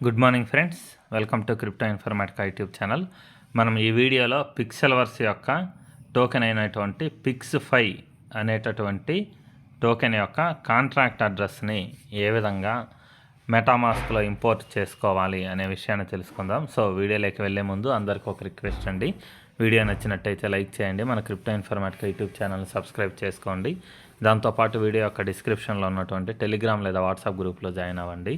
Good morning friends, welcome to crypto Informatica YouTube channel. మనం ఈ వీడియోలో పిక్సెల్వర్స్ యొక్క టోకెన్ అయినటువంటి పిక్స్5 అనేటటువంటి టోకెన్ యొక్క కాంట్రాక్ట్ అడ్రస్ని ఏ విధంగా మెటామాస్క్లో ఇంపోర్ట్ చేసుకోవాలి అనే విషయాన్ని తెలుసుకుందాం. సో వీడియోలోకి వెళ్ళే ముందు అందరికీ ఒక రిక్వెస్ట్ అండి, వీడియో నచ్చినట్టయితే లైక్ చేయండి, మన క్రిప్టో ఇన్ఫర్మేటికా యూట్యూబ్ ఛానల్ని సబ్స్క్రైబ్ చేసుకోండి. దాంతోపాటు వీడియో యొక్క డిస్క్రిప్షన్లో ఉన్నటువంటి టెలిగ్రామ్ లేదా వాట్సాప్ గ్రూప్లో జాయిన్ అవ్వండి.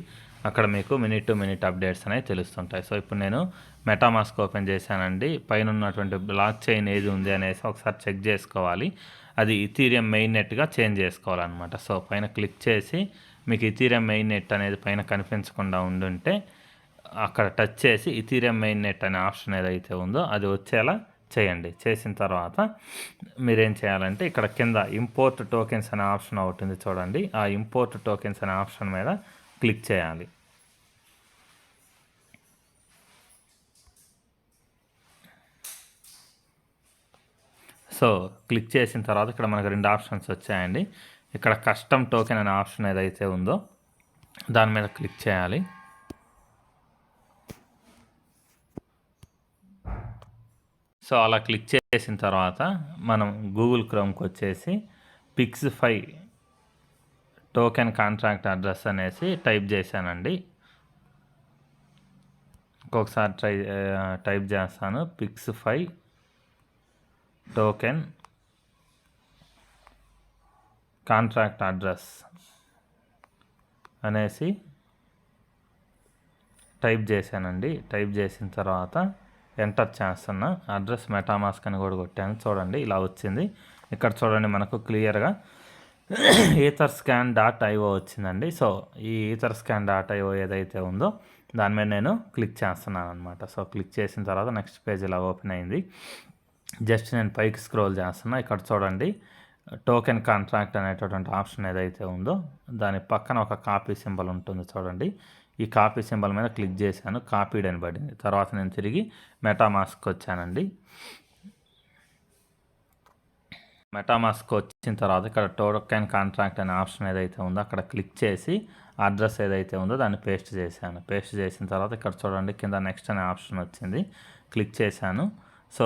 అక్కడ మీకు మినిట్ టు మినిట్ అప్డేట్స్ అనేవి తెలుస్తుంటాయి. సో ఇప్పుడు నేను మెటామాస్క్ ఓపెన్ చేశానండి. పైన ఉన్నటువంటి బ్లాక్ చైన్ ఏది ఉంది అనేసి ఒకసారి చెక్ చేసుకోవాలి. అది ఇథీరియం మెయిన్ నెట్గా చేంజ్ చేసుకోవాలన్నమాట. సో పైన క్లిక్ చేసి మీకు ఇథీరియం మెయిన్ నెట్ అనేది పైన కనిపించకుండా ఉండుంటే అక్కడ టచ్ చేసి ఇథీరియం మెయిన్ నెట్ అనే ఆప్షన్ ఏదైతే ఉందో అది వచ్చేలా చేయండి. చేసిన తర్వాత మీరేం చేయాలంటే ఇక్కడ కింద ఇంపోర్ట్ టోకెన్స్ అనే ఆప్షన్ అవుతుంది చూడండి. ఆ ఇంపోర్ట్ టోకెన్స్ అనే ఆప్షన్ మీద క్లిక్ చేయాలి. సో క్లిక్ చేసిన తర్వాత ఇక్కడ మనకు రెండు ఆప్షన్స్ వచ్చాయండి. ఇక్కడ కస్టమ్ టోకెన్ అనే ఆప్షన్ ఏదైతే ఉందో దాని మీద క్లిక్ చేయాలి. సో అలా క్లిక్ చేసిన తర్వాత మనం గూగుల్ క్రోమ్కి వచ్చేసి పిక్స్5 టోకెన్ కాంట్రాక్ట్ అడ్రస్ అనేసి టైప్ చేశానండి. ఇంకొకసారి టైప్ చేస్తాను. పిక్స్5 టోకెన్ కాంట్రాక్ట్ అడ్రస్ అనేసి టైప్ చేశానండి. టైప్ చేసిన తర్వాత ఎంటర్ చేస్తున్నా. అడ్రస్ మెటామాస్క్ అని కూడా కొట్టాను. చూడండి ఇలా వచ్చింది. ఇక్కడ చూడండి మనకు క్లియర్గా etherscan.io వచ్చిందండి. సో ఈ etherscan.io ఏదైతే ఉందో దాని మీద నేను క్లిక్ చేస్తున్నాను అనమాట. సో క్లిక్ చేసిన తర్వాత నెక్స్ట్ పేజ్ ఇలా ఓపెన్ అయింది. జస్ట్ నేను పైకి స్క్రోల్ చేస్తున్నా. ఇక్కడ చూడండి టోకెన్ కాంట్రాక్ట్ అనేటటువంటి ఆప్షన్ ఏదైతే ఉందో దాని పక్కన ఒక కాపీ సింబల్ ఉంటుంది చూడండి. ఈ కాపీ సింబల్ మీద క్లిక్ చేశాను. కాపీడ్ అని పడింది. తర్వాత నేను తిరిగి మెటామాస్క్ వచ్చానండి. మెటామాస్క్ వచ్చిన తర్వాత ఇక్కడ టోకెన్ కాంట్రాక్ట్ అనే ఆప్షన్ ఏదైతే ఉందో అక్కడ క్లిక్ చేసి అడ్రస్ ఏదైతే ఉందో దాన్ని పేస్ట్ చేశాను. పేస్ట్ చేసిన తర్వాత ఇక్కడ చూడండి కింద నెక్స్ట్ అనే ఆప్షన్ వచ్చింది. క్లిక్ చేశాను. సో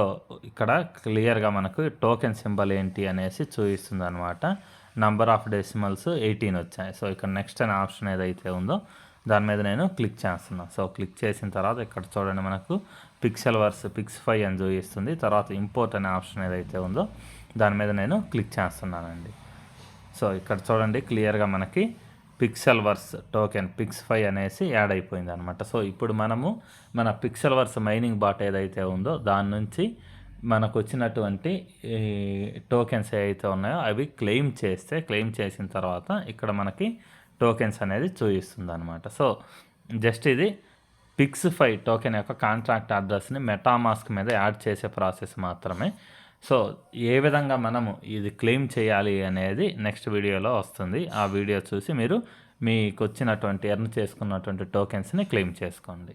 ఇక్కడ క్లియర్గా మనకు టోకెన్ సింబల్ ఏంటి అనేసి చూపిస్తుంది అనమాట. నంబర్ ఆఫ్ డెసిమల్స్ 18 వచ్చాయి. సో ఇక్కడ నెక్స్ట్ అనే ఆప్షన్ ఏదైతే ఉందో దాని మీద నేను క్లిక్ చేస్తున్నాను. సో క్లిక్ చేసిన తర్వాత ఇక్కడ చూడండి మనకు పిక్సెల్వర్స్ పిక్స్5 అని చూపిస్తుంది. తర్వాత ఇంపోర్ట్ అనే ఆప్షన్ ఏదైతే ఉందో దాని మీద నేను క్లిక్ చేస్తున్నానండి. సో ఇక్కడ చూడండి క్లియర్గా మనకి పిక్సెల్వర్స్ టోకెన్ పిక్స్5 అనేసి యాడ్ అయిపోయింది అనమాట. సో ఇప్పుడు మనము మన పిక్సెల్వర్స్ మైనింగ్ బాట్ ఏదైతే ఉందో దాని నుంచి మనకు వచ్చినటువంటి టోకెన్స్ ఏవైతే ఉన్నాయో అవి క్లెయిమ్ చేసిన తర్వాత ఇక్కడ మనకి టోకెన్స్ అనేది చూపిస్తుంది అనమాట. సో జస్ట్ ఇది పిక్స్5 టోకెన్ యొక్క కాంట్రాక్ట్ అడ్రస్ని మెటామాస్క్ మీద యాడ్ చేసే ప్రాసెస్ మాత్రమే. సో ఏ విధంగా మనము ఇది క్లెయిమ్ చేయాలి అనేది నెక్స్ట్ వీడియోలో వస్తుంది. ఆ వీడియో చూసి మీరు మీకు వచ్చినటువంటి ఎర్న్ చేసుకున్నటువంటి టోకెన్స్ని క్లెయిమ్ చేసుకోండి.